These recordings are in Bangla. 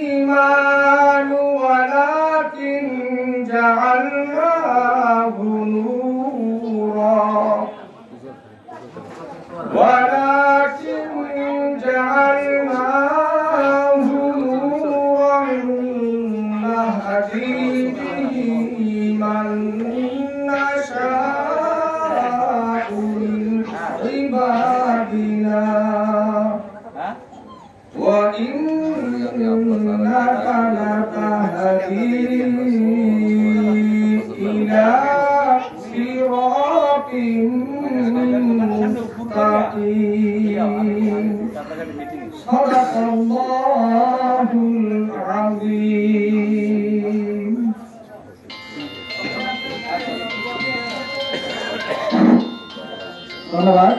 الإيمان ولكن جعلناه نورا ولكن جعلناه نورا نهدي به من نشاء من عبادنا وإنك لتهدي إلى صراط مستقيم صدق الله العظيم ধন্যবাদ।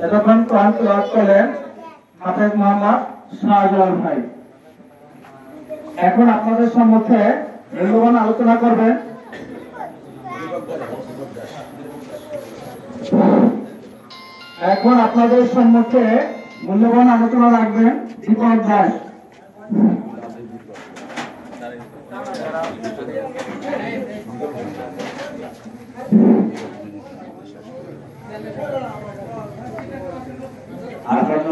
এতক্ষণ কোরআন তেলাওয়াত করলেন হাফেজ মোহাম্মদ শাহজালাল ভাই। এখন আপনাদের সম্মুখে মূল্যবান আলোচনা করবেন রাখবেন দীপক দাস। আসন্ন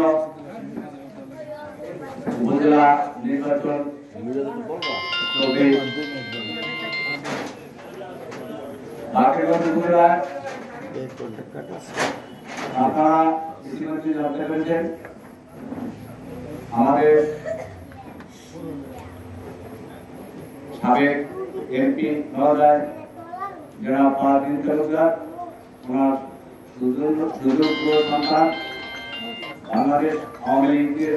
উপজেলা নির্বাচন বাকেরগঞ্জ উপজেলায় আপনারা ইতিমধ্যে জানতে পেরেছেন আমাদের সাবেক এমপি মহোদয় জনাব ফারদিন তালুকদার ওনার সুযোগ্য সন্তান বাংলাদেশ আওয়ামী লীগের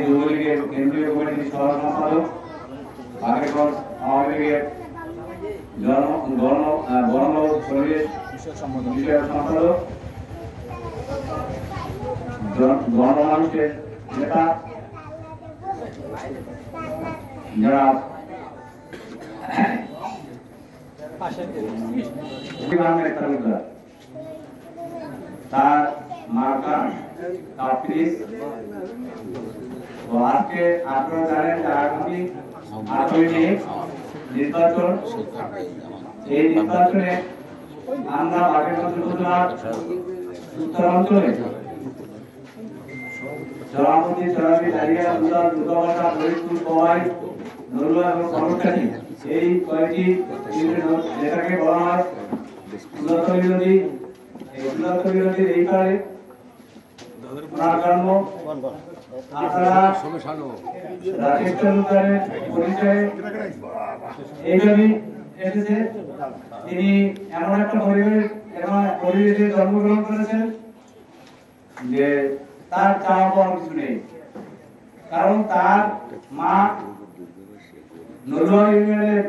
যুবলীগের কেন্দ্রীয় কমিটির সহ সম্পাদক বাকেরগঞ্জ আওয়ামী লীগের পরিবেশ বিষয়ক সম্পাদক গণমানুষের নেতা জনাব তার মার্কা তাফিজ। তো আজকে আপনারা জানেন যে আগামী 8ই মে নির্বাচন। এই নির্বাচনে আমরা বাকেরগঞ্জ উপজেলার উত্তরাঞ্চলে জলামতি চরাবি ডালিয়া উদার দুর্গাবাসা ফরিদপুর কওয়াই নরুয়া এবং কর্মচারী এই কয়েকটি যেটাকে বলা হয় ক্ষুধার্ত বিরোধী। এই ক্ষুধার্ত বিরোধীর এই কালে ওনার জন্ম আপনারা রাকেশ তালুকদারের পরিচয়ে এই জন্যই এসেছে। তিনি এমন একটা পরিবেশে জন্মগ্রহণ করেছেন যে তার চাওয়া পাওয়ার কিছু নেই, কারণ তার মা নরুয়া ইউনিয়নের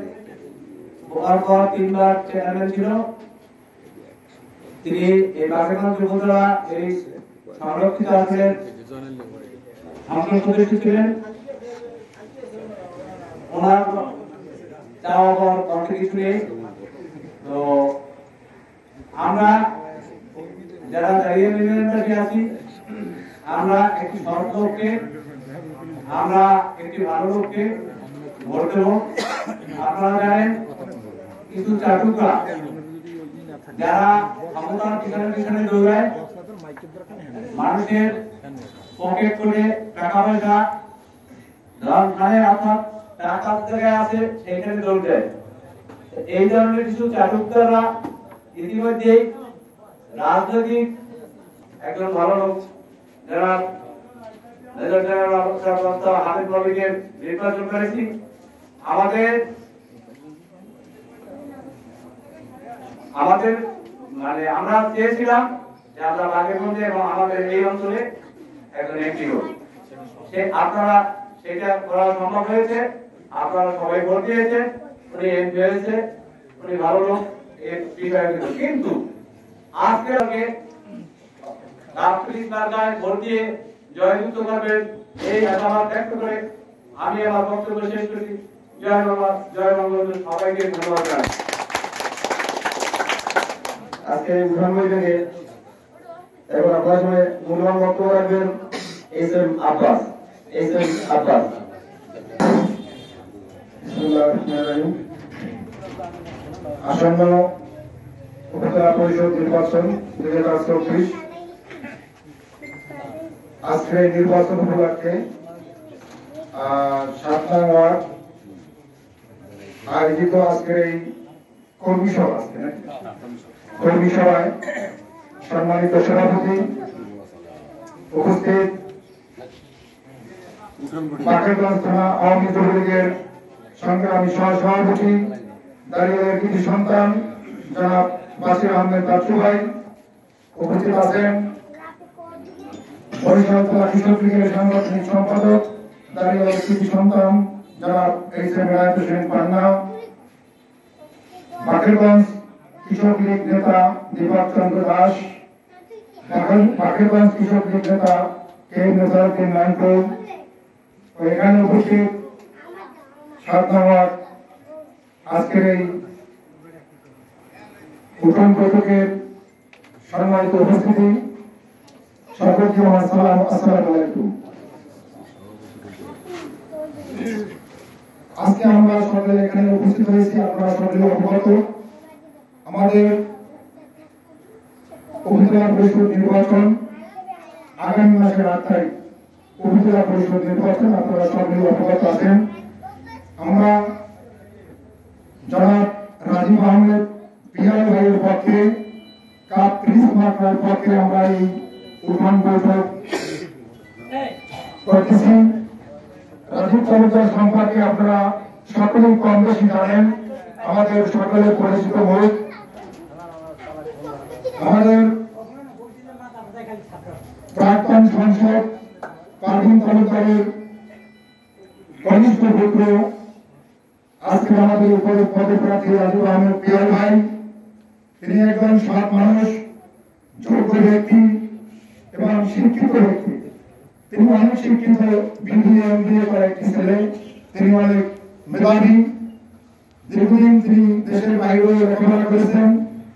পর 3বার চেয়ারম্যান ছিল। তিনি এই বাকেরগঞ্জ উপজেলা এই সংরক্ষিত আসনের সংসদ সদস্য ছিলেন। ওনার চাওয়া পাওয়ার অনেক কিছু নেই। তো আমরা যারা দাঁড়িয়ে ইউনিয়নবাসী আছি, আমরা একটি সৎ লোককে, আমরা একটি ভালো লোককে ভোট দেব। আপনারা জানেন কিছু চাটুকরা যারা ক্ষমতার পিছনে দৌড়ায়, মানুষের পকেট করে টাকা পয়সা অর্থাৎ টাকা জায়গায় আছে সেইখানে দৌড় দেয়। এই ধরনের কিছু চাটুকরা ইতিমধ্যেই রাজনৈতিক একজন ভালো লোক যারা হাবিব মল্লিকের নির্বাচন করেছি। আমাদের মানে আমরা চেয়েছিলাম যে আমরা বাকেরগঞ্জে এবং আমাদের এই অঞ্চলে একজন এমপি হোক। আপনারা সেটা করা সম্ভব হয়েছে, আপনারা সবাই ভোট দিয়েছে, উনি এমপি হয়েছে, উনি ভালো লোক। কিন্তু আজকে ভোট দিয়ে জয়যুক্ত করবেন এই আশাবাদ ব্যক্ত করে আমি আমার বক্তব্য শেষ করি। জয় বাবা, জয় বঙ্গবন্ধু, সবাইকে ধন্যবাদ জানাই। আজকে উঠান বৈঠকে এখন আপনার সময় মূল্যবান বক্তব্য রাখবেন এস এম আব্বাস। আসন্ন উপজেলা পরিষদ নির্বাচন 2024, আজকের এই নির্বাচন উপলক্ষে 7 নং ওয়ার্ড আয়োজিত আজকের এই কর্মী সভায় সম্মানিত সভাপতি, উপস্থিত বাকেরগঞ্জ থানা আওয়ামী যুবলীগের সংগ্রামী সহসভাপতি, দাঁড়িয়ে কৃতি সন্তান জনাব বাসির আহমেদ বাচ্চু ভাই, উপস্থিত আছেন বরিশাল জেলা কৃষক লীগের সাংগঠনিক সম্পাদক, দাঁড়িয়ে কৃতি সন্তান জনাব এইচ এম রায়ত হোসেন পান্না, বাকেরগঞ্জ কৃষক লীগ নেতা দীপক চন্দ্র দাস, বাকেরগঞ্জ কৃষক লীগ নেতা কে নেসারউদ্দিন নাইকো, এখানে উপস্থিত 7 নং ওয়ার্ড আজকের এই উঠোন বৈঠকের সম্মানিত উপস্থিতি, সকলকে আমার সালাম, আসসালামু আলাইকুম। আজকে আমরা সকলে এখানে উপস্থিত হয়েছি, আপনারা সকলে অবগত আমাদের উপজেলা পরিষদ নির্বাচন আগামী মাসের 8 তারিখ উপজেলা পরিষদ নির্বাচন, আপনারা সকলে অবগত আছেন। আমরা জনাব রাজীব আহমেদ পিয়াল ভাইয়ের পক্ষে কাপ 30 মার্কার পক্ষে আমরা এই উঠান বৈঠক করতেছি। রাজীব তালুকদার সম্পর্কে আপনারা সকলেই কম বেশি জানেন, আমাদের সকলের পরিচিত মুখ। আমাদের প্রাক্তন সাংসদ পারভীন তালুকদারের কনিষ্ঠ পুত্র, আজকে আমাদের উপরে পদপ্রার্থী রাজীব আহমেদ পিয়াল ভাই। তিনি একজন সৎ মানুষ, যোগ্য ব্যক্তি এবং শিক্ষিত ব্যক্তি। তিনি অনেক শিক্ষিত, বিবিএ এমবিএ করা একটি ছেলে। তিনি অনেক মেধাবী, দীর্ঘদিন তিনি দেশের বাইরে লেখাপড়া করেছেন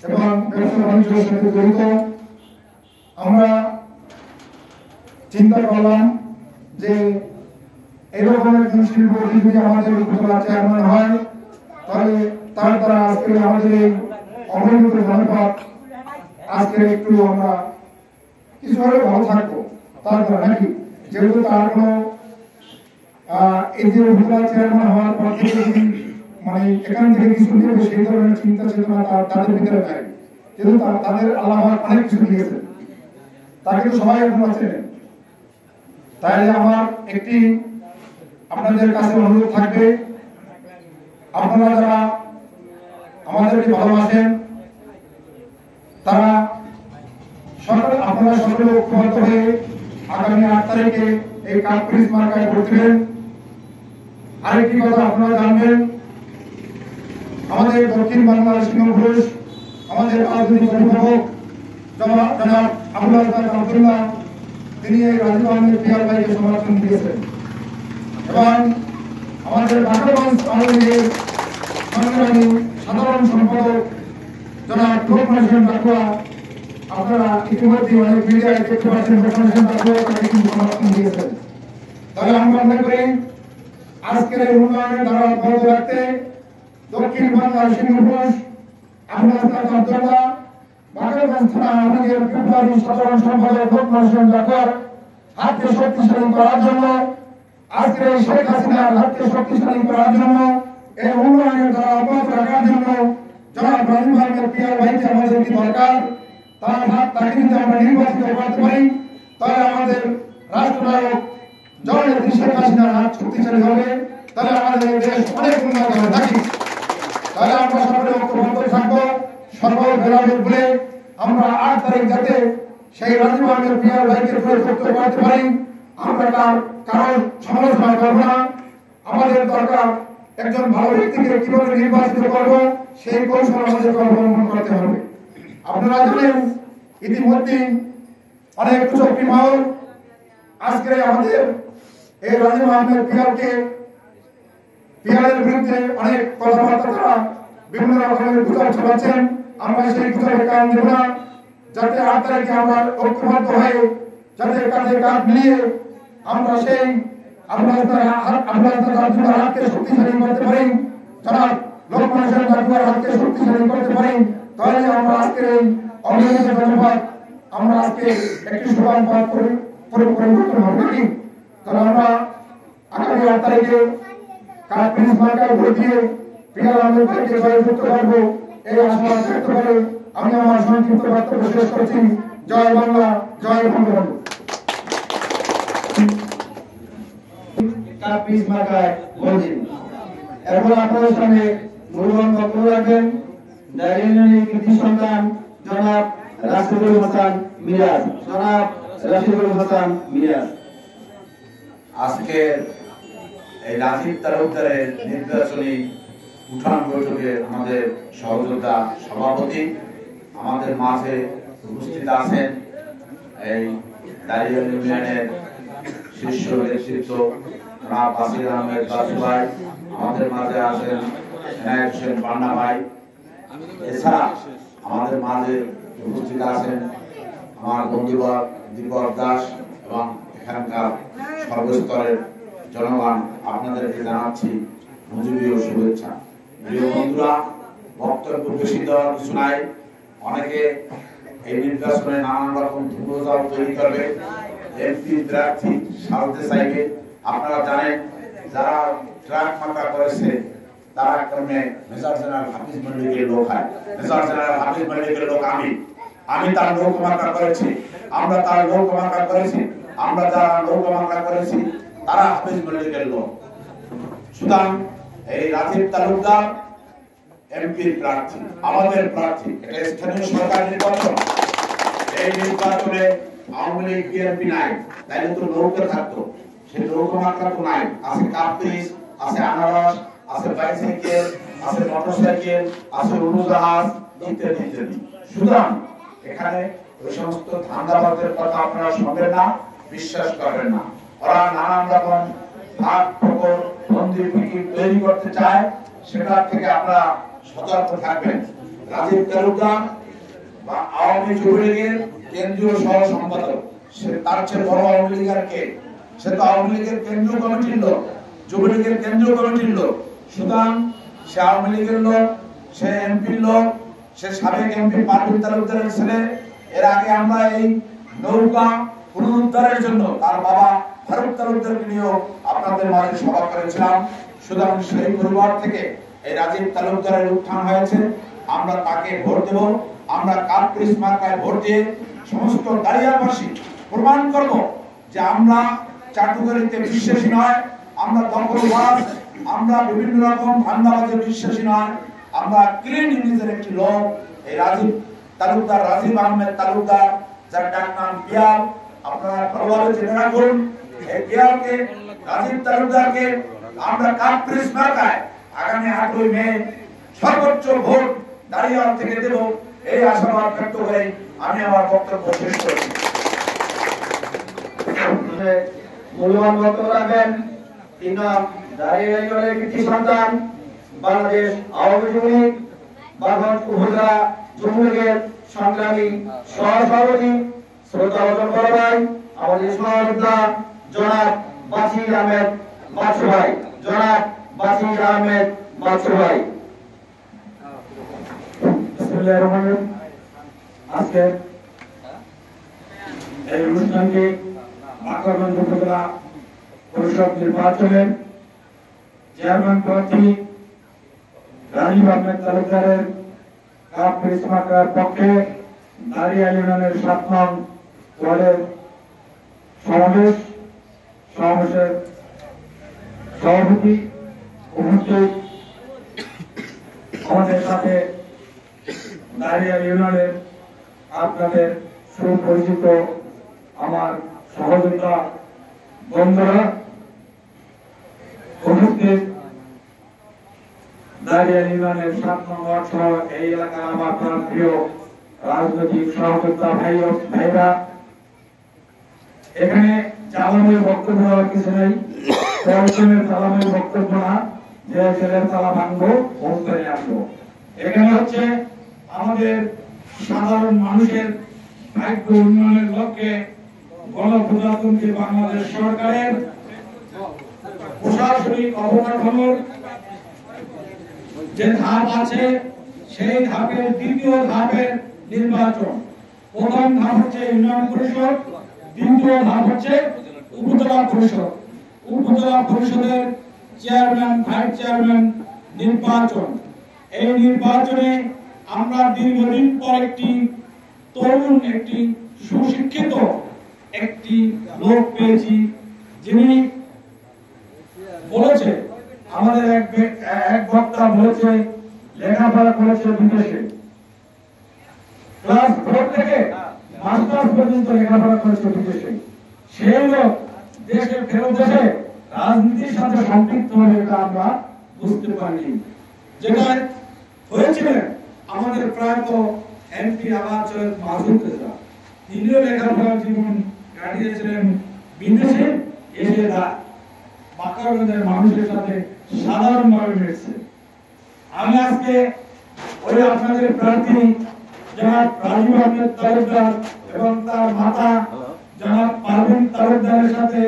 এবং ব্যবসা বাণিজ্যের সাথে জড়িত। আমরা চিন্তা করলাম যে এরকম একজন শিল্পপতি যদি আমাদের উপজেলা চেয়ারম্যান হয়, তাহলে তার দ্বারা আজকে আমাদের এই অবহেলিত জনপদ আজকে একটু আমরা কিছু হলে ভালো থাকবো তার দ্বারা, নাকি? যেহেতু তার কোনো এই যে উপজেলা চেয়ারম্যান হওয়ার পর থেকে যদি মানে এখান থেকে কিছু নেবে, সেই ধরনের চিন্তা চেতনা তাদের ভিতরে নেয়, কিন্তু তাদের আল্লাহ অনেক কিছু দিয়েছে, তাকে তো সবাই এখন আছে। তাই আমার একটি আপনাদের কাছে অনুরোধ থাকবে, আপনারা যারা আমাদেরকে ভালোবাসেন তারা আপনারা সকলে ঐক্যবদ্ধ হয়ে আগামী 8 তারিখে এই কাপ 30 মার্কায় ভোট দেবেন। আরেকটি কথা আপনারা জানবেন, আমাদের দক্ষিণ বাংলার সিংহপুরুষ, আমাদের রাজনৈতিক অভিভাবক জনাব আবুল হাসান আব্দুল্লাহ, তিনি এই রাজীব আহমেদ পিয়াল ভাইকে সমর্থন দিয়েছেন এবং আমাদের বাকেরগঞ্জ আওয়ামী লীগের সংগ্রামী সাধারণ সম্পাদক জনাব লোকমান হোসেন ডাকুয়া, আপনারা ইতিমধ্যে অনেক মিডিয়ায় দেখতে পাচ্ছেন, লোকমান হোসেন ডাকুয়া তাকে কিন্তু সমর্থন দিয়েছেন। তাহলে আমরা মনে করি আজকের এই উন্নয়নের ধারা অব্যাহত রাখতে দক্ষিণ বাংলার সিংহপুরুষ আবুল হাসান আব্দুল্লাহ, বাকেরগঞ্জ থানা আওয়ামী লীগের ফেব্রুয়ারি সাধারণ সম্পাদক লোকমান হোসেন ডাকুয়ার হাতকে শক্তিশালী করার জন্য, আজকের এই শেখ হাসিনার হাতকে শক্তিশালী করার জন্য, এই উন্নয়নের ধারা অব্যাহত রাখার জন্য জনাব রাজীব আহমেদ পিয়াল ভাইকে আমাদের কি দরকার, তার হাত তাকে যদি আমরা নির্বাচিত করতে পারি, তাহলে আমাদের রাষ্ট্রনায়ক জননেত্রী শেখ হাসিনার হাত শক্তিশালী হবে, তাহলে আমাদের দেশ অনেক উন্নত হবে, নাকি? তাহলে আমরা সকলে ঐক্যবদ্ধ থাকবো, সকল ভেদাভেদ ভুলে আমরা 8 তারিখ যাতে সেই রাজীব আহমেদ পিয়াল ভাইকে প্রয়োগ করতে পারি। আমরা কারোর সমালোচনা করবো না, আমাদের দরকার একজন ভালো ব্যক্তিকে কিভাবে নির্বাচিত করবো সেই কৌশল আমাদের অবলম্বন করতে হবে। আপনারা জানেন ইতিমধ্যে অনেক কুচক্রী মহল আজকে আমাদের এই রাজীব আহমেদ পিয়ালের বিরুদ্ধে অনেক কথাবার্তা তারা বিভিন্ন রকমের গুজব ছড়াচ্ছেন। আমরা সেই গুজবের কারণ দেব না, যাতে 8 তারিখে আমরা ঐক্যবদ্ধ হয়ে যাতে কাঁধে কাঁধ মিলিয়ে আমরা সেই হাতকে শক্তিশালী করতে পারি, যারা লোকমান সেনের হাতকে শক্তিশালী করতে পারি, তাহলে আমরা আজকের এই অগ্রগতির জনপদ আমরা আজকে একটি সুবান পথ পরিবর্তন হবে কি। তাহলে আমরা আগামী 8 তারিখে কাজ মার্কায় ভোট দিয়ে পিয়ার আন্দোলনকে জয়যুক্ত করবো এই আশাবাদ ব্যক্ত করে আমি আমার সংক্ষিপ্ত বক্তব্য শেষ করছি। জয় বাংলা, জয় বঙ্গবন্ধু। এখন আপনাদের সামনে মূল্যবান বক্তব্য রাখবেন দাঁড়িয়ে কৃতি সন্তান জনাব রাশিদুল হাসান মিরাজ। জনাব রাশিদুল হাসান মিরাজ। আজকে এই রাজীব তালুকদারের নির্বাচনী উঠান বৈঠকে আমাদের সহযোদ্ধা সভাপতি আমাদের মাঝে উপস্থিত আছেন এই দাঁড়িয়ে ইউনিয়নের শীর্ষ নেতৃত্ব জনাব বাসির আহমেদ বাসু ভাই, আমাদের মাঝে আছেন এনায়েত হোসেন পান্না ভাই। এছাড়া আমাদের মাঝে উপস্থিত আছেন আমার বন্ধুবর দীপক দাস এবং এখানকার সর্বস্তরের জনগণ। আপনাদেরকে জানাচ্ছি মুজিবীয় শুভেচ্ছা। প্রিয় বন্ধুরা, বক্তব্য বেশি দেওয়ার কিছু নাই। অনেকে এই নির্বাচনে নানান রকম ধূমজাল তৈরি করবে, এমপি প্রার্থী সারতে চাইবে। আপনারা জানেন যারা ট্রাক মার্কা করেছে তারা ক্রমে মেজর জেনারেল হাফিজ মল্লিকের লোক হয়। মেজর জেনারেল হাফিজ মল্লিকের লোক আমি তার লোক মার্কা করেছি, আমরা তার লোক মার্কা করেছি, আমরা যারা লোক মার্কা করেছি তারা হাফিজ মল্লিকের লোক। সুতরাং এই রাজীব তালুকদার এমপির প্রার্থী, আমাদের প্রার্থী। এটা স্থানীয় সরকার নির্বাচন। এই নির্বাচনে আওয়ামী লীগ বিএনপি নাই, তাইলে তো নৌকা থাকতো। সেই নৌকা মার্কা তো নাই। আছে কাপ্রিস, আছে আনারস, আছে বাইসাইকেল, আছে মোটরসাইকেল, আছে উড়োজাহাজ ইত্যাদি ইত্যাদি। সুতরাং এখানে ওই সমস্ত ধান্দাবাজের কথা আপনারা শুনবেন না, বিশ্বাস করবেন না। ওরা নানান রকম ভাগ ফকর মন্দির ফিকির তৈরি করতে চায়, সেটা থেকে আপনারা সতর্ক থাকবেন। রাজীব তালুকদার বা আওয়ামী যুবলীগের কেন্দ্রীয় সহ সম্পাদক, সে তার চেয়ে বড় আওয়ামী লীগের কে? সে তো আওয়ামী লীগের কেন্দ্রীয় কমিটির লোক, যুবলীগের কেন্দ্রীয় কমিটির লোক। সুতরাং সে আওয়ামী লীগের লোক, সে এমপির লোক, সে সাবেক এমপি পারভীন তালুকদারের ছেলে। এর আগে আমরা এই নৌকা পুনরুদ্ধারের জন্য তার বাবা ফারুক তালুকদারকে নিয়েও আপনাদের মাঝে সভা করেছিলাম। সুতরাং সেই পরিবার থেকে এই রাজীব তালুকদারের উত্থান হয়েছে। আমরা তাকে ভোট দেব। আমরা কাপ্রিস মার্কায় ভোট দিয়ে সমস্ত দাঁড়িয়াবাসী প্রমাণ করব যে আমরা চাটুকারিতে বিশ্বাসী নয়, আমরা দখলবাজ, আমরা বিভিন্ন রকম ধান্দাবাজে বিশ্বাসী নয়, আমরা ক্লিন ইমেজের একটি লোক। এই রাজীব তালুকদার, রাজীব আহমেদ তালুকদার, যার ডাক নাম পিয়াল, আপনারা ভালোভাবে জেনে রাখুন। এই পিয়ালকে, রাজীব তালুকদারকে আমরা কাপ্রিস মার্কায় আগামী 8ই মে সর্বোচ্চ ভোট দাঁড়িয়াল থেকে দেব, এই আশাবাদ ব্যক্ত করে আমি আমার বক্তব্য শেষ করছি। মূল্যবান বক্তব্য রাখবেন দাঁড়িয়ে কৃতি সন্তান বাংলাদেশ আওয়ামী লীগ বাগঞ্জ উপজেলা যুবলীগের সংগ্রামী সহসভাপতি শ্রদ্ধাভাজন বড় ভাই, আমাদের সহযোদ্ধা জনাব বাসির আহমেদ বাচ্চু ভাই। জনাব বাসির আহমেদ বাচ্চু ভাই। আজকে এই অনুষ্ঠানটি বাগঞ্জ উপজেলা পরিষদ নির্বাচনের চেয়ারম্যান প্রার্থী রাজীব আহমেদ তালুকদারের কাপ্রিস মার্কার পক্ষে দাঁড়িয়াল ইউনিয়নের 7 নং ওয়ার্ডের সমাবেশের সভাপতি উপস্থিত আমাদের সাথে দাঁড়িয়াল ইউনিয়নের আপনাদের সুপরিচিত আমার সহযোগিতা বন্ধুরা উপস্থিত দাঁড়িয়াল ইউনিয়নের 7 নং ওয়ার্ড সহ এই এলাকার আমার প্রিয় রাজনৈতিক সহযোদ্ধা ভাইরা, এখানে চালামের বক্তব্য দেওয়ার কিছু নেই। প্রয়োজনের চালামের বক্তব্য না, যে ছেলের তালা ভাঙবো অবস্থায় আসবো। এখানে হচ্ছে আমাদের সাধারণ মানুষের ভাগ্য উন্নয়নের লক্ষ্যে গণপ্রজাতন্ত্রী বাংলাদেশ সরকারের প্রশাসনিক অবকাঠামোর যে ধাপ আছে সেই ধাপের দ্বিতীয় ধাপের নির্বাচন। প্রথম ধাপ হচ্ছে ইউনিয়ন পরিষদ, দ্বিতীয় ধাপ হচ্ছে উপজেলা পরিষদ। উপজেলা পরিষদের চেয়ারম্যান, ভাইস চেয়ারম্যান নির্বাচন। এই নির্বাচনে আমরা দীর্ঘদিন পর একটি তরুণ, একটি সুশিক্ষিত একটি লোক পেয়েছি, যিনি বলেছে, আমাদের এক বক্তা বলেছে লেখাপড়া করেছে বিদেশে, ক্লাস 4 থেকে মাস্টার্স পর্যন্ত লেখাপড়া করেছে বিদেশে। সেই লোক দেশে ফেরত এসে রাজনীতির সাথে সম্পৃক্ত হয়ে এটা আমরা বুঝতে পারিনি। যেটা হয়েছিলেন আমাদের প্রায়ত এমপি আবাদ সৈয়দ মাসুদ রেজা, তিনিও লেখাপড়ার জীবন কাটিয়েছিলেন বিদেশে, এসে বাঁকুড়ার মানুষের সাথে সাধারণভাবে মিশছে। আমি আজকে ওই আপনাদের প্রার্থী জনাব রাজীব আহমেদ তালুকদার এবং তার মাতা জনাব পারভিন তালুকদারের সাথে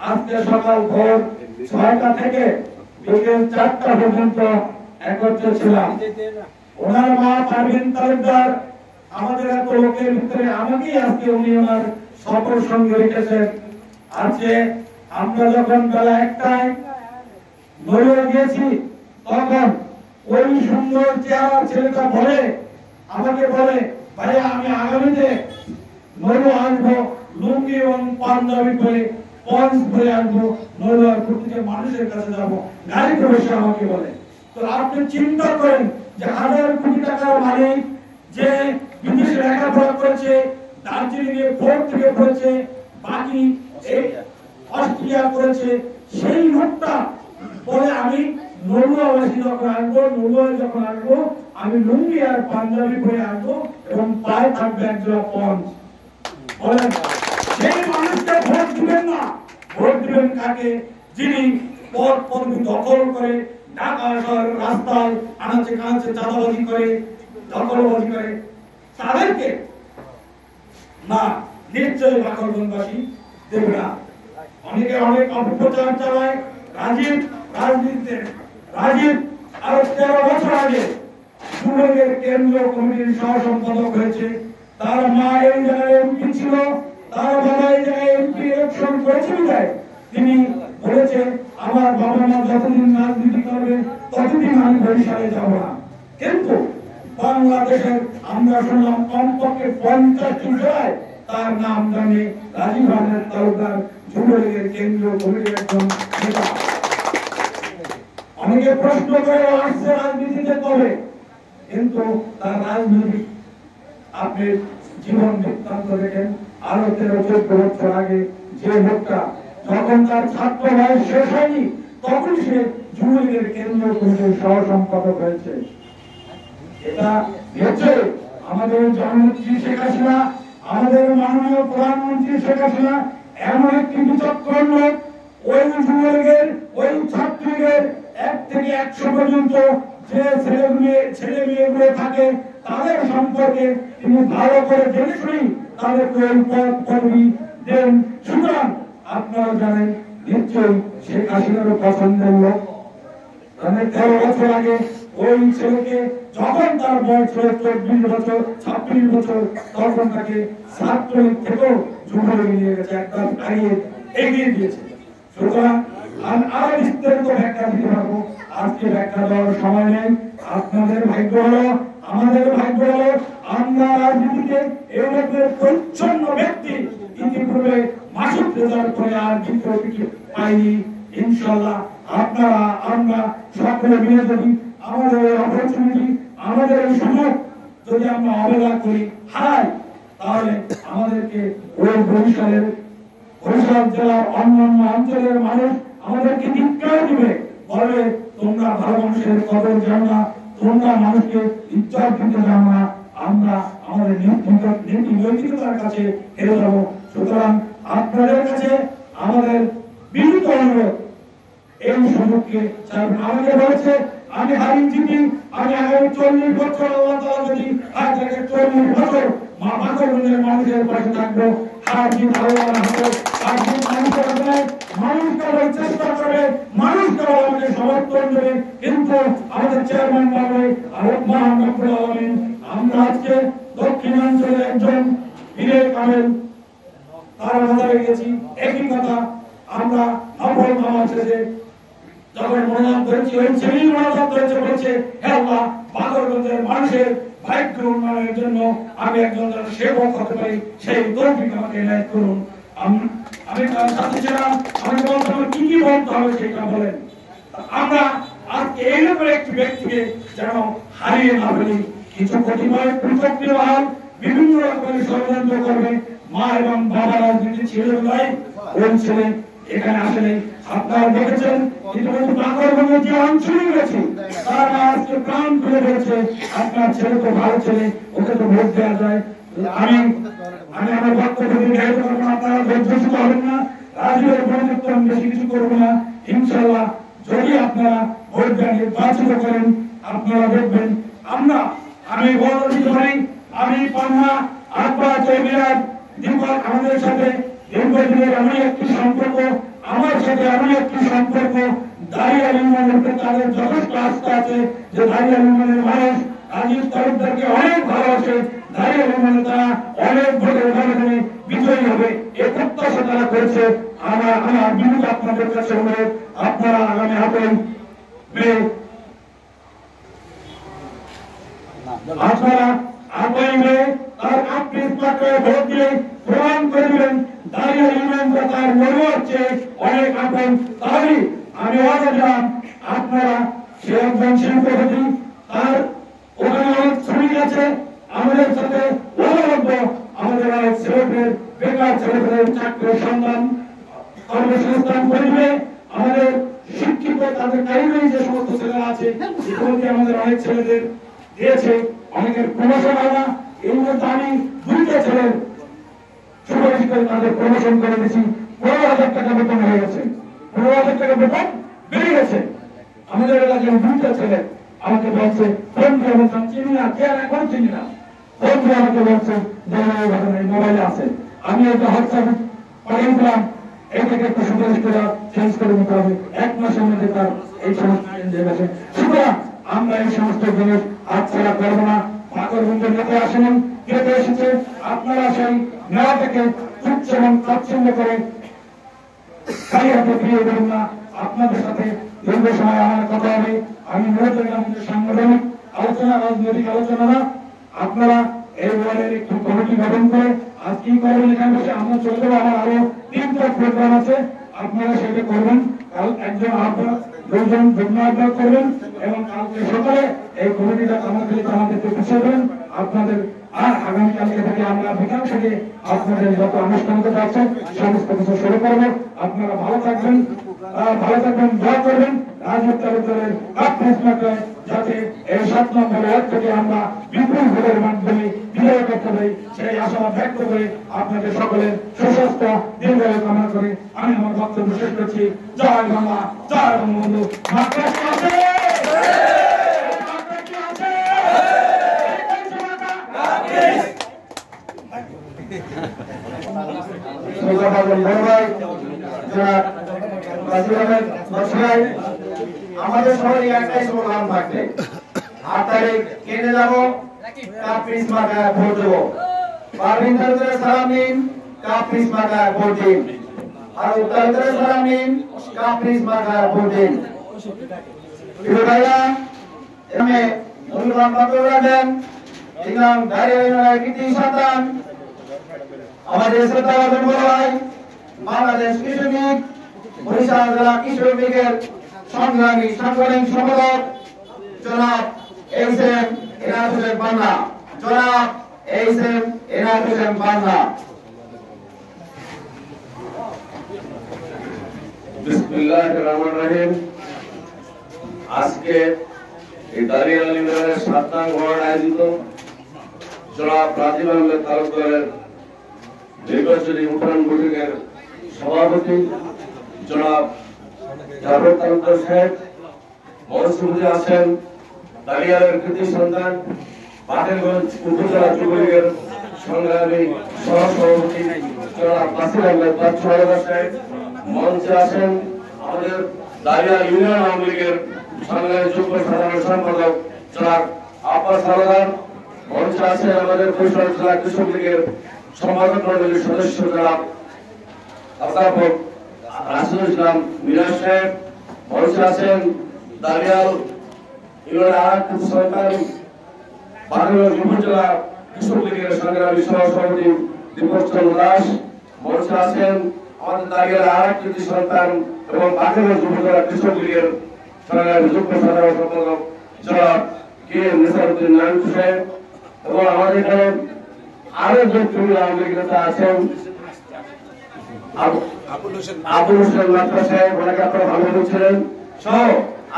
আজকে সকাল ভোর 6টা থেকে বিকেল 4টা পর্যন্ত একত্রে ছিলাম। ওনার মা পারভিন তালুকদার আমাদের এত লোকের ভিতরে আমাকেই আজকে উনি ওনার সফর সঙ্গে রেখেছেন। আজকে আমরা যখন বেলা 1টায় নড়িয়ে গিয়েছি, তখন ওই সুন্দর চেহারা ছেলেটা আমাকে বলে, ভাইয়া আমি আগামীতে নড়ু আসবো, লুঙ্গি এবং পাঞ্জাবি পরে পঞ্চ পরে আসবো, নড়ুয়ার প্রতিটি মানুষের কাছে যাবো, গাড়িতে বসে আমাকে বলে। তো আপনি চিন্তা করেন যে 1000 কোটি টাকার মালিক, যে বিদেশে লেখাপড়া করেছে, দার্জিলিং এ 4 থেকে পড়েছে, বাকি অস্ট্রেলিয়া করেছে, সেই লোকটা বলে আমি নড়ুয়াবাসী যখন আসবো, নড়ুয়ায় যখন আসবো, আমি লুঙ্গি আর পাঞ্জাবি পরে আসবো এবং পায়ে থাকবে একজোড়া পঞ্চ। বলেন সেই মানুষকে ভোট দিবেন না, ভোট দিবেন কাকে? যিনি পদ পদবি দখল করে ঢাকা শহরের রাস্তায় আনাচে কানাচে চাঁদাবাজি করে, দখলবাজি করে, তাদেরকে না, নিশ্চয়ই বাকরবনবাসী দেবে না। অনেকে অনেক অপপ্রচার চালায়। রাজীব রাজনীতিতে, রাজীব আরো 13 বছর আগে যুবলীগের কেন্দ্রীয় কমিটির সহ সম্পাদক হয়েছে। তার মা এই জায়গায় এমপি ছিল, তার বাবা এই জায়গায় এমপি ইলেকশন করেছিল। তিনি বলেছেন আমার বাবা মা যতদিন রাজনীতি করবে ততদিন আমি বরিশালে যাব না। কিন্তু বাংলাদেশের আমরা শুনলাম কমপক্ষে 50টি জেলায় তার নাম জানে রাজীব আহমেদ তালুকদার, যুবলীগের কেন্দ্রীয় কমিটির একজন নেতা। অনেকে প্রশ্ন করে আসছে রাজনীতিতে কবে, কিন্তু তার রাজনৈতিক আপনি জীবন বৃত্তান্ত দেখেন। আরো 13-14 বছর আগে যে লোকটা যখন তার ছাত্র বয়স শেষ হয়নি, তখন সে যুবলীগের কেন্দ্রীয় কমিটির সহ সম্পাদক হয়েছে। এটা হচ্ছে আমাদের জননেত্রী শেখ হাসিনা, আমাদের মাননীয় প্রধানমন্ত্রী শেখ হাসিনা এমন একটি বিচক্ষণ লোক। ওই যুবলীগের, ওই ছাত্রলীগের 1 থেকে 100 পর্যন্ত যে ছেলে মেয়েগুলো থাকে, তাদের সম্পর্কে তিনি ভালো করে জেনে শুনি তাদেরকে ওই পদ পদবি দেন। সুতরাং আপনারা জানেন নিশ্চয়ই শেখ হাসিনারও পছন্দের লোক। 13 বছর আগে ওই ছেলেকে যখন তার বয়স ছিল 24 বছর, 26 বছর, তখন তাকে ছাত্রলীগ থেকেও যুবলীগে নিয়ে গেছে, একদম এগিয়ে দিয়েছে। সুতরাং আরো বিস্তারিত ব্যাখ্যা দিতে পারবো, আজকে ব্যাখ্যা দেওয়ার সময় নেই। আপনাদের ভাগ্য হলো, আমাদের ভাগ্য হলো, আমরা রাজনীতিতে এরকম পরিচ্ছন্ন ব্যক্তি ইতিপূর্বে মাসুদ রেজার পরে আর দ্বিতীয় কিছু পাইনি। ইনশাআল্লাহ আপনারা আমরা সকলে মিলে যদি আমাদের অপরচুনিটি, আমাদের এই সুযোগ যদি আমরা অবহেলা করি, হারাই, তাহলে আমাদেরকে ওই বরিশাল জেলার অন্যান্য অঞ্চলের মানুষ আমাদেরকে ধিক্কার দিবে, বলবে তোমরা ভালো মানুষের কদর জানো না, তোমরা মানুষকে ইজ্জত দিতে জানো না, আমরা আমাদের নৈতিকতার কাছে হেরে যাব। সুতরাং আপনাদের কাছে আমাদের বিনীত অনুরোধ, এই সুযোগকে আমাকে বলেছে আমি হারিয়ে জিতি, আমি আগামী 40 বছর আল্লাহ তাআলা যদি আজ থেকে 40 বছর মা বাকরবন্দের মানুষের পাশে থাকবো। আজকে ভালো হবে, আজকে মানুষ করবে, মানুষ করার চেষ্টা করবে, মানুষ করার আমাকে সমর্থন দেবে, কিন্তু আমাদের চেয়ারম্যান বলবে রহমান রব্বুল আলামিন। আমরা আজকে দক্ষিণাঞ্চলে একজন বীরের কামেল তার মাথায় গেছি, একই কথা আমরা নফল নামাজ শেষে যখন মনোনয়ন করেছি ওই ছেলেই মনোনয়ন করেছে, বলছে হে আল্লাহ বাকরগঞ্জের মানুষের ভাগ্য উন্নয়নের জন্য আমি একজন সেবক হতে পারি, সেই তৌফিক আমাকে এনায়েত করুন। আমি তার সাথে ছিলাম, আমি বলতাম কি কি বলতে হবে সেটা বলেন। আমরা আজকে এইরকম একটি ব্যক্তিকে যেন হারিয়ে না ফেলি। কিছু কতিপয় পৃথক ব্যবহার বিভিন্ন রকমের ষড়যন্ত্র করবে, মা এবং বাবা রাজনীতি ছেলে নয়, ওই ছেলে এখানে আসলে আপনারা দেখেছেন ইতিমধ্যে বাকরগঞ্জে যে অঞ্চলে গেছে তারা আজকে প্রাণ খুলে দিয়েছে, আপনার ছেলে তো ভালো ছেলে, ওকে তো ভোট দেওয়া যায়। আমি আমার বক্তব্য নির্ধারিত করবো, আপনারা ধৈর্যচ্যুত হবেন না, রাজীবের পরিযুক্ত আমি বেশি কিছু করবো না। ইনশাল্লাহ যদি আপনারা ভোট দেওয়া নির্বাচিত করেন, আপনারা দেখবেন আমি বড় দিতে পারি, আমি পান্না আব্বা চৌধুরী দীপক আমাদের সাথে দীর্ঘদিনের এমন একটি সম্পর্ক, আমার সাথে এমন একটি সম্পর্ক, দাঁড়িয়ে ইউনিয়নের তাদের যথেষ্ট আস্থা আছে যে দাঁড়িয়ে ইউনিয়নের মানুষ রাজীব তালুকদারকে অনেক ভালোবাসে, দাঁড়িয়ে ইউনিয়নে তারা অনেক ভোটের মাধ্যমে বিজয়ী হবে এ প্রত্যাশা তারা করেছে। আমার বিরুদ্ধে আপনাদের কাছে অনুরোধ, আপনারা আগামী 8 মে আপনারা 8 মে তার আপনি ভোট দিয়ে প্রমাণ করে দিবেন দাঁড়িয়ে ইউনিয়নটা তার মনে হচ্ছে অনেক আপন। তাহলে আমি ওয়াদা দিলাম আপনারা সে একজন শিল্পপতি, তার ওখানে অনেক শ্রমিক আছে, আমাদের সাথে অনুরোধ আমাদের অনেক ছেলেদের বেকার ছেলেদের চাকরির সন্ধান কর্মসংস্থান করবে, আমাদের শিক্ষিত তাদের কারিগরি যে সমস্ত ছেলেরা আছে ইতিমধ্যে আমাদের অনেক ছেলেদের দিয়েছে, অনেকের প্রমোশন হয় না। এই মধ্যে আমি 2টা ছেলের সুপারিশ করে তাদের প্রমোশন করে দিয়েছি, 15,000 টাকা বেতন হয়ে গেছে, 15,000 টাকা বেতন বেড়ে গেছে। আমাদের এলাকার 2টা ছেলে আমাকে বলছে, ফোন দিয়ে বলতাম চিনি না, কে এখন চিনি না, ফোন দিয়ে আমাকে বলছে ঘটনা মোবাইলে আছে, আমি একটা হোয়াটসঅ্যাপ পাঠিয়েছিলাম, এটাকে একটু সুপারিশ করে চেঞ্জ করে নিতে হবে, 1 মাসের মধ্যে তার এই সমস্ত চেঞ্জ হয়ে গেছে। সুতরাং আমরা এই সমস্ত জিনিস হাতছাড়া করবো না। বাকরগঞ্জের নেতা আসেন, কেটে এসেছে, আপনারা সেই নেওয়াটাকে তুচ্ছ এবং তাচ্ছিল্য করে খালি হাতে ফিরিয়ে দেবেন না। আপনাদের সাথে দীর্ঘ সময় আমার কথা হবে, আমি মনে করি আমাদের সাংগঠনিক আলোচনা, রাজনৈতিক আলোচনা না, আপনারা এই ওয়ার্ডের একটু কমিটি গঠন করে আজ কি করবেন এখানে বসে আমরা চলে যাবো, আমার আরো 3টা প্রোগ্রাম আছে, আপনারা সেটা করবেন। কাল একজন আহ্বায়ক, 2জন যুগ্ম আহ্বায়ক করবেন এবং কালকে সকালে এই কমিটিটা আমাদেরকে পিছিয়ে দেবেন আপনাদের। আর আগামীকালকে থেকে আমরা বিকাল থেকে আপনাদের যত আনুষ্ঠানিকতা আছে সমস্ত কিছু শুরু করবো। আপনারা ভালো থাকবেন, দোয়া করবেন রাজীব তালুকদারের যাতে এই 7 নম্বর ওয়ার্ড থেকে আমরা বিপুল ভোটের মাধ্যমে বিজয় করতে পারি, সেই আশা ব্যক্ত করে আপনাদের সকলের সুস্বাস্থ্য দীর্ঘায়ু কামনা করে আমি আমার বক্তব্য শেষ করছি। জয় বাংলা, জয় বঙ্গবন্ধু। আমাদের সবারই একটাই স্লোগান থাকবে, 8 তারিখ কেটে যাবো, কাপ্রিস মার্কায় ভোট দেবো, পারভিন তালুকদারের সালাম নিন, কাপ্রিস মার্কায় ভোট দিন, আর তালুকদারের সালাম নিন, কাপ্রিস মার্কায় ভোট দিন। প্রিয় ভাইরা, এখানে মূল্যবান বক্তব্য রাখেন ইসলাম দাঁড়িয়ে কৃতি সন্তান আমাদের শ্রদ্ধাভাজন বড় ভাই, বাংলাদেশ কৃষক লীগ বরিশাল জেলা কৃষক লীগের সংগ্রামী সাংগঠনিক সম্পাদক জনাব এইচ.এম. এনায়েত হোসেন পান্না, জনাব এইচ.এম. এনায়েত হোসেন পান্না। বিসমিল্লাহির রহমানির রহিম। আজকে এই দাঁড়িয়ে ইউনিয়নের 7 নং ওয়ার্ড আয়োজিত জনাব রাজীব আহমেদ তালুকদারের নির্বাচনী উঠান বৈঠকের সভাপতি জনাব জাফর তালুকদার সাহেব, মৌসুমী আছেন দাঁড়িয়ালের কৃতি সন্তান বাকেরগঞ্জ উপজেলা যুবলীগের সংগ্রামী সহসভাপতি জনাব বাসির আহমেদ বাচ্চু সাহেব, মঞ্চে আছেন আমাদের দারিয়া ইউনিয়ন আওয়ামী লীগের সংগ্রামী যুগ্ম সাধারণ সম্পাদক জনাব আব্বাস হাওলাদার, মঞ্চে আছেন আমাদের বরিশাল জেলা কৃষক লীগের সম্পাদক মণ্ডলীর সদস্য জনাব অধ্যাপক রাসুল ইসলাম মিরাজ সাহেব, মঞ্চে আছেন দারিয়াল ইউনিয়ন আরেক সরকার বাংলাদেশ উপজেলা কৃষক লীগের সংগ্রামী সভাপতি দীপক চন্দ্র দাস, মঞ্চে আছেন আমাদের দারিয়াল আরেক সন্তান এবং বাংলাদেশ উপজেলা কৃষক লীগের সংগ্রামী যুগ্ম সাধারণ সম্পাদক জনাব কে নিসারউদ্দিন নারায়ণ সাহেব, এবং আমাদের এখানে আরো যে আওয়ামী লীগ নেতা আছেন আবুল হোসেন মাত্রা সাহেব, ওনাকে আপনারা ভালো বলছিলেন সহ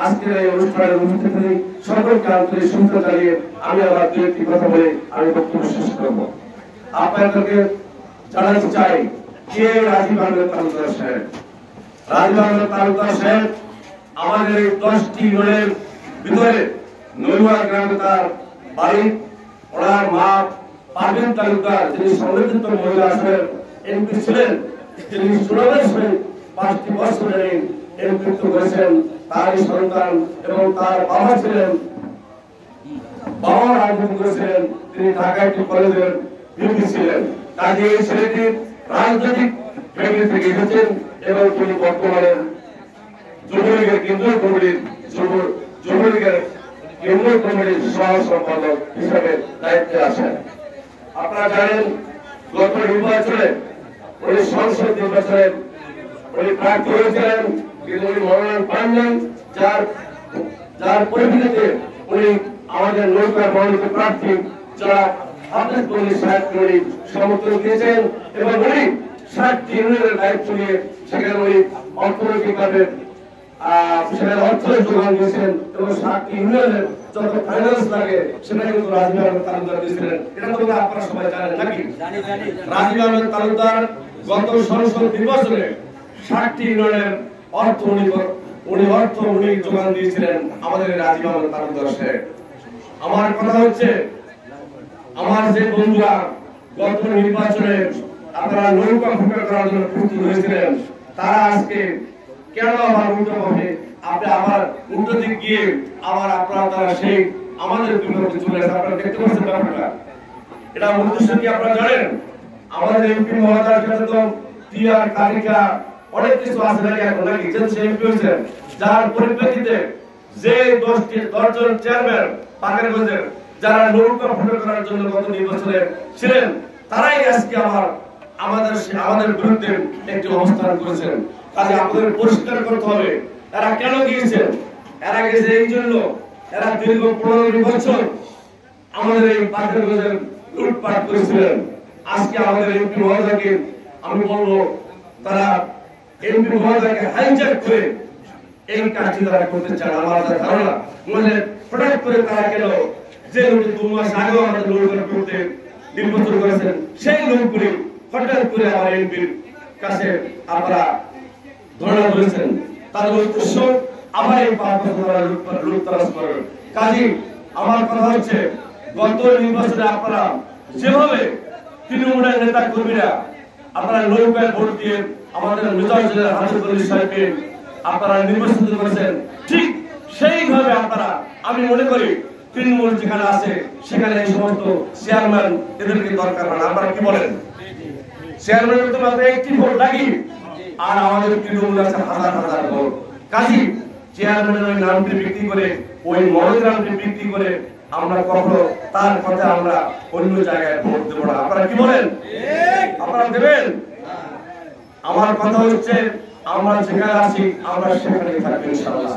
আজকের এই অনুষ্ঠানের উপস্থিতি সকলকে আন্তরিক শুভেচ্ছা জানিয়ে আমি আবার দু একটি কথা বলে আমি বক্তব্য শেষ করব। আপনাদেরকে জানাতে চাই কে রাজীব আহমেদ তালুকদার সাহেব। রাজীব আহমেদ তালুকদার সাহেব আমাদের এই 10টি ইউনিয়নের ভিতরে নৈয়া গ্রামে তার বাড়ি। ওনার মা পারভিন তালুকদার, যিনি সংরক্ষিত মহিলা আসনের এমপি ছিলেন, তিনি 5টি বছর এমপিত্ব করেছেন। তারই সন্তান এবং তার বাবা ছিলেন, বাবা রাজনীতি করেছিলেন, তিনি ঢাকা একটি কলেজের ভিপি ছিলেন। কাজে এই ছেলেটি রাজনৈতিক ফ্যামিলি থেকে এসেছেন এবং তিনি বর্তমানে যুবলীগের কেন্দ্রীয় কমিটির সহ সম্পাদক হিসাবে দায়িত্বে আছেন। আপনারা জানেন গত নির্বাচনে উনি সংসদ নির্বাচনে উনি প্রার্থী হয়েছিলেন, কিন্তু উনি মনোনয়ন পাননি, যার পরিপ্রেক্ষিতে উনি আমাদের নৌকার মনোনীত প্রার্থী যারা হাফেজ বলি সাহেবকে উনি সমর্থন দিয়েছেন এবং উনি 60টি ইউনিয়নের দায়িত্ব নিয়ে সেখানে উনি অর্থনৈতিকভাবে সেখানে অর্থ যোগান দিয়েছেন এবং 60টি ইউনিয়নের যত ফাইন্যান্স লাগে সেটা কিন্তু রাজীব আহমেদ তালুকদার দিয়েছিলেন। এটা তো আপনারা সবাই জানেন নাকি? রাজীব আহমেদ তালুকদার গত সংসদ নির্বাচনে 60টি ইউনিয়নের অর্থ উনি যোগান দিয়েছিলেন আমাদের রাজীব আহমেদ তালুকদার সাহেব। আমার কথা হচ্ছে, আমার যে বন্ধুরা গত নির্বাচনে আপনারা নৌকা ফুটা করার জন্য প্রস্তুত হয়েছিলেন, তারা আজকে কেন আবার উল্টো হবে আবার উল্টো দিক গিয়ে আবার আপনারা সেই আমাদের বিপক্ষে চলে আসে। আপনারা দেখতে পাচ্ছেন ব্যাপারটা, এটা উদ্দেশ্য কি আপনারা জানেন? আমাদের এমপি মহোদয়ের কাছে তো টিআর তালিকা অনেক কিছু আছে নাকি এখন নাকি এমপি হয়েছেন, যার পরিপ্রেক্ষিতে যে 10জন চেয়ারম্যান পাকেরগঞ্জের যারা নৌকা ফুটা করার জন্য গত নির্বাচনে ছিলেন, তারাই আজকে আমাদের বিরুদ্ধে একটি অবস্থান করেছেন। কাজে আমাদের পরিষ্কার করতে হবে এরা কেন গিয়েছেন। এরা গেছে এই জন্য, এরা দীর্ঘ 15 বছর আমাদের এই পাকেরগঞ্জের লুটপাট করেছিলেন। আজকে আমাদের এমপি মহোদয়কে আমি বলবো, তারা এমপি মহোদয়কে হাইজ্যাক করে এই কাজটি তারা করতে চান। আমার ধারণা মানে হঠাৎ করে তারা কেন যে লোক 2 মাস আগে আমাদের লোকের বিরুদ্ধে নির্বাচন করেছেন, সেই লোকগুলি হঠাৎ করে আমার এমপির কাছে আপনারা ধর্ণা করেছেন, তাদের উদ্দেশ্য আবার এই লুটতরাজ করেন। কাজী আমার কথা হচ্ছে, গত নির্বাচনে আপনারা যেভাবে তৃণমূলের নেতা কর্মীরা আপনারা নৌকায় ভোট দিয়ে আমাদের মেজর হাফেজ আলী সাহেবকে আপনারা নির্বাচিত করেছেন, ঠিক সেইভাবে আপনারা আমি মনে করি তৃণমূল যেখানে আছে সেখানে এই সমস্ত চেয়ারম্যান এদেরকে দরকার হয়। আপনারা কি বলেন? চেয়ারম্যানের তো মাত্র একটি ভোট লাগি, আর আমাদের তৃণমূল আছে হাজার হাজার ভোট। কাজী চেয়ারম্যানের ওই নামটি বিক্রি করে, ওই মনের নামটি বিক্রি করে আমরা কখনো তার কথা আমরা অন্য জায়গায় ভোট দেবো না। আপনারা কি বলেন? আপনারা দেবেন? আমার কথা হচ্ছে, আমরা যেখানে আছি আমরা সেখানেই থাকবো ইনশাআল্লাহ।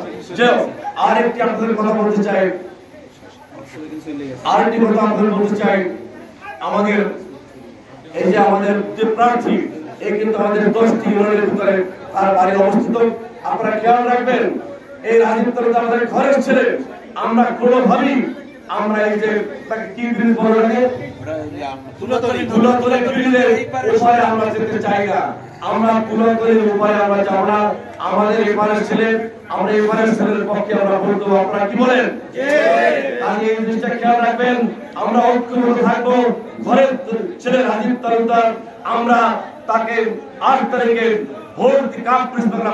আরেকটি আপনাদের কথা বলতে চাই, আমাদের এই যে আমাদের যে প্রার্থী, এই কিন্তু আমাদের 10টি ইউনিয়নের ভিতরে তার বাড়ি অবস্থিত। আপনারা খেয়াল রাখবেন, এই রাজীব তালুকদার আমাদের ঘরের ছেলে। আমরা কোনোভাবেই আমরা এই যে তাকে কি ব্রিজ বলে লাগে তুলাতলি ব্রিজের উপরে আমরা যেতে চাই না। আমরা তুলাতলির উপরে আমরা যাব না। আমাদের এবারের ছেলে, আমরা এবারের ছেলের পক্ষে আমরা ভোট দেবো। আপনারা কি বলেন? আজকে এই জিনিসটা খেয়াল রাখবেন, আমরা ঐক্যবদ্ধ থাকবো। ঘরের ছেলে রাজীব তালুকদার আমরা তাকে 8 তারিখে ভোট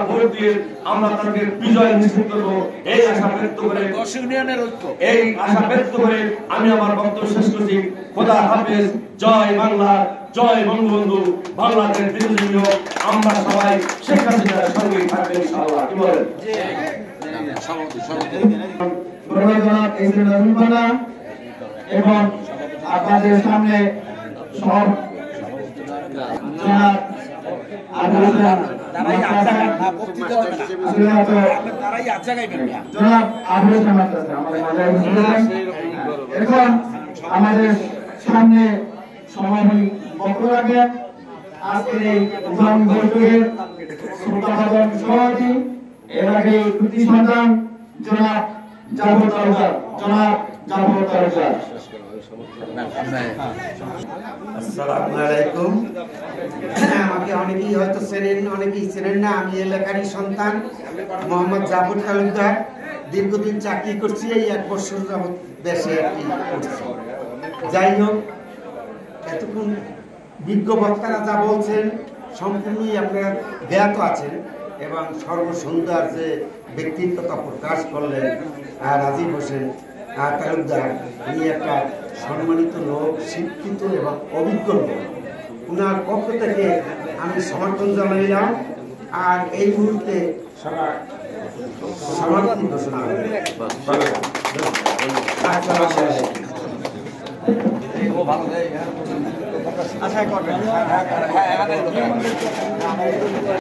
ভোট দিয়ে আমরা তাকে বিজয় নিশ্চিত করবো এই আশা ব্যক্ত করে এই আশা ব্যক্ত করে আমি আমার বক্তব্য শেষ করছি। খোদা হাফেজ। জয় বাংলা, জয় বঙ্গবন্ধু। বাংলাদেশ বিজয়ী হোক। আমরা সবাই শেখ হাসিনার সঙ্গে থাকবেন ইনশাআল্লাহ। কি বলেন? এবং আপনাদের সামনে সব এখন আমাদের সামনে সভাপতি বক্তব্য রাখবেন। আজকের এই উদ্বোধন বৈঠকের শ্রোতাভাজন সভাপতি এর আগে কৃতি সন্তান জনাব জাফর তালুকদার। আসসালামু আলাইকুম। আমাকে অনেকেই হয়তো চেনেন, অনেকেই চেনেন না। আমি এলাকারই সন্তান মোহাম্মদ জাফর তালুকদার। দীর্ঘদিন চাকরি করছি, এই 1 বছর যাবৎ দেশে করছি। যাই হোক, এতক্ষণ বিজ্ঞ বক্তারা যা বলছেন সম্পূর্ণই আপনারা জ্ঞাত আছেন এবং সর্বসুন্দর যে ব্যক্তিত্বতা প্রকাশ করলেন রাজীব হোসেন তালুকদার। উনি একটা সম্মানিত লোক, শিক্ষিত এবং অভিজ্ঞ লোক। উনার পক্ষ থেকে আমি সমর্থন জানাইলাম। আর এই মুহূর্তে সমাপ্তি ঘোষণা আশা করবেন।